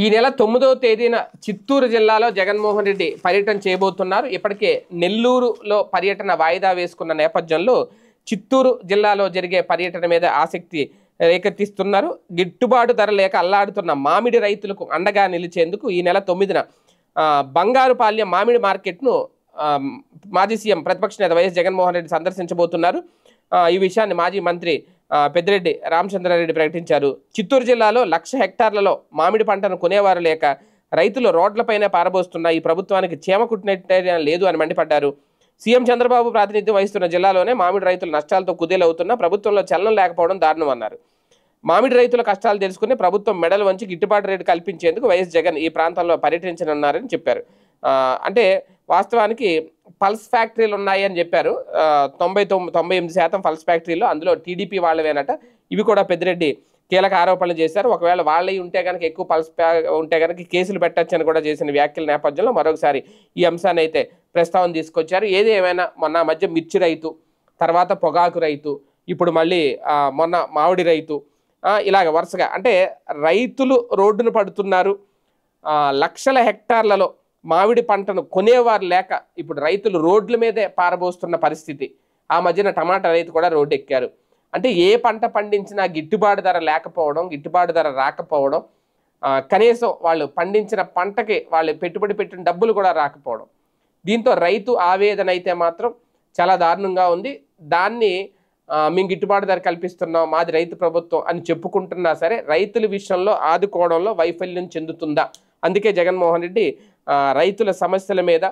ఈ నెల 9వ తేదీన చిత్తూరు జిల్లాలో జగన్మోహన్ రెడ్డి పర్యటన చేయబోతున్నారు. ఇప్పటికే నెల్లూరులో పర్యటన వాయిదా వేసుకున్న నేపథ్యంలో చిత్తూరు జిల్లాలో జరిగే పర్యటన మీద ఆసక్తి రేకెత్తిస్తున్నారు. గిట్టుబాటు ధర లేక అల్లాడుతున్న మామిడి రైతులకు అండగా నిలిచేందుకు ఈ నెల 9న బంగారుపాల్యం మామిడి మార్కెట్ను మాజీ సీఎం ప్రతిపక్ష నేత వైఎస్ జగన్మోహన్ రెడ్డి సందర్శించబోతున్నారు. ఈ విషయాన్ని మాజీ మంత్రి పెద్దిరెడ్డి రామచంద్రారెడ్డి ప్రకటించారు. చిత్తూరు జిల్లాలో 1,00,000 హెక్టార్లలో మామిడి పంటను కొనేవారు లేక రైతులు రోడ్లపైనే పారబోస్తున్న ఈ ప్రభుత్వానికి చీమ కుట్టినట్టే లేదు అని మండిపడ్డారు. సీఎం చంద్రబాబు ప్రాతినిధ్యం వహిస్తున్న జిల్లాలోనే మామిడి రైతులు నష్టాలతో కుదేలవుతున్నా ప్రభుత్వంలో చలనం లేకపోవడం దారుణం అన్నారు. మామిడి రైతుల కష్టాలు తెలుసుకుని ప్రభుత్వం మెడలు వంచి గిట్టుబాటు రేటు కల్పించేందుకు వైఎస్ జగన్ ఈ ప్రాంతంలో పర్యటించనున్నారని చెప్పారు. అంటే వాస్తవానికి పల్స్ ఫ్యాక్టరీలు ఉన్నాయి అని చెప్పారు. 98% పల్స్ ఫ్యాక్టరీలు, అందులో టీడీపీ వాళ్ళవేనట. ఇవి కూడా పెద్దిరెడ్డి కీలక ఆరోపణలు చేశారు. ఒకవేళ వాళ్ళవి ఉంటే కనుక ఎక్కువ పల్స్ ఉంటే కనుక కేసులు పెట్టచ్చని కూడా చేసిన వ్యాఖ్యల నేపథ్యంలో మరొకసారి ఈ అంశాన్ని అయితే ప్రస్తావన తీసుకొచ్చారు. ఏది ఏమైనా మొన్న మధ్య మిర్చి రైతు, తర్వాత పొగాకు రైతు, ఇప్పుడు మళ్ళీ మొన్న మామిడి రైతు, ఇలాగ వరుసగా అంటే రైతులు రోడ్డును పడుతున్నారు. లక్షల హెక్టార్లలో మామిడి పంటను కొనేవారు లేక ఇప్పుడు రైతులు రోడ్ల మీదే పారబోస్తున్న పరిస్థితి. ఆ మధ్యన టమాటా రైతు కూడా రోడ్డు ఎక్కారు. అంటే ఏ పంట పండించినా గిట్టుబాటు ధర లేకపోవడం, గిట్టుబాటు ధర రాకపోవడం, కనీసం వాళ్ళు పండించిన పంటకి వాళ్ళు పెట్టుబడి పెట్టిన డబ్బులు కూడా రాకపోవడం, దీంతో రైతు ఆవేదన అయితే మాత్రం చాలా దారుణంగా ఉంది. దాన్ని మేము గిట్టుబాటు ధర కల్పిస్తున్నాం, మాది రైతు ప్రభుత్వం అని చెప్పుకుంటున్నా సరే రైతుల విషయంలో ఆదుకోవడంలో వైఫల్యం చెందుతుందా? అందుకే జగన్మోహన్ రెడ్డి రైతుల సమస్యల మీద,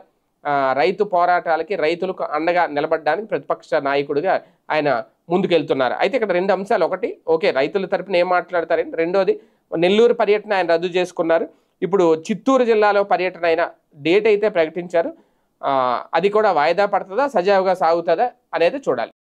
రైతు పోరాటాలకి, రైతులకు అండగా నిలబడడానికి ప్రతిపక్ష నాయకుడిగా ఆయన ముందుకెళ్తున్నారు. అయితే ఇక్కడ 2 అంశాలు. ఒకటి, ఓకే, రైతుల తరపున ఏం మాట్లాడతారని. రెండోది, నెల్లూరు పర్యటన ఆయన రద్దు చేసుకున్నారు. ఇప్పుడు చిత్తూరు జిల్లాలో పర్యటన అయిన డేట్ అయితే ప్రకటించారు. అది కూడా వాయిదా పడుతుందా, సజావుగా సాగుతుందా అనేది చూడాలి.